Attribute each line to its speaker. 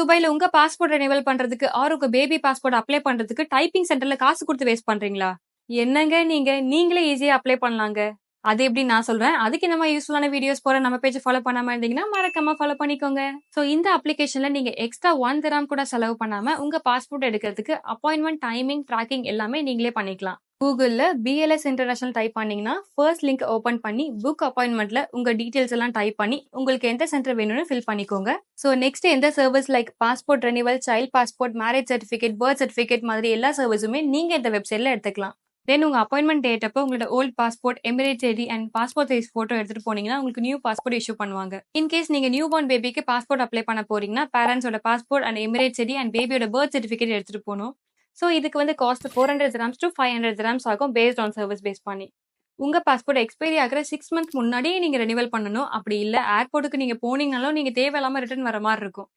Speaker 1: துபாய்ல உங்க passport renewal பண்றதுக்கு R உங்க பேபி பாஸ்போர்ட் அப்ளை பண்றதுக்கு டைப்பிங் சென்டர்ல காசு குடுத்து வேஸ்ட் பண்றீங்களா? என்னங்க நீங்களே ஈஸியா அப்ளை பண்ணலாங்க. அது எப்படி நான் சொல்றேன். அதுக்கு இந்த மாதிரி யூஸ்ஃபுல்லான வீடியோஸ் போற நம்ம பேஜ் ஃபாலோ பண்ணாம இருந்தீங்கன்னா மறக்காம ஃபாலோ பண்ணிக்கோங்க. சோ இந்த அப்ளிகேஷன்ல நீங்க எக்ஸ்ட்ரா 1 திராம் கூட செலவு பண்ணாம உங்க பாஸ்போர்ட் எடுக்கிறதுக்கு அப்பாயின்ட்மெண்ட் டைமிங் ட்ராக்கிங் எல்லாமே நீங்களே பண்ணிக்கலாம். கூகுள்ல BLS இன்டர்நேஷனல் டைப் பண்ணீங்கன்னா ஃபர்ஸ்ட் லிங்க் ஓபன் பண்ணி புக் அப்பாயின்மெண்ட்ல உங்க டீடைல்ஸ் எல்லாம் டைப் பண்ணி உங்களுக்கு எந்த சென்டர் வேணும்னு ஃபில் பண்ணிக்கோங்க. சோ நெக்ஸ்ட் எந்த service like passport renewal, child passport, marriage certificate, birth certificate மாதிரி எல்லா சர்வீஸுமே நீங்க இந்த வெப்சைட்ல எடுத்துக்கலாம். தென் உங்க அப்பாயின்மெண்ட் டேட் அப்போ உங்களோட old passport, Emirates ID and passport size photo எடுத்துட்டு போனீங்கன்னா உங்களுக்கு நியூ பாஸ்போர்ட் இஷ்யூ பண்ணுவாங்க. இன்கேஸ் நீங்க நியூ பார்ன் பேபிக்கு பாஸ்போர்ட் அப்ளை பண்ண போறீங்கன்னா பேரண்ட்ஸோட passport and Emirates ID and பேபியோட பர்த் சர்டிபிகேட் எடுத்துட்டு போகணும். சோ இதுக்கு வந்து காஸ்ட் 400 dirhams to 500 dirhams ஆகும் பேஸ்ட் ஆன் சர்வீஸ் பேஸ் பண்ணி. உங்க பாஸ்போர்ட் எக்ஸ்பைரி ஆகிற 6 months முன்னாடியே நீங்க ரெனிவல் பண்ணணும். அப்படி இல்ல ஏர்போர்ட்டுக்கு நீங்க போனீங்கனாலும் நீங்க தேவையில்லாம ரிட்டர்ன் வர மாதிரி இருக்கும்.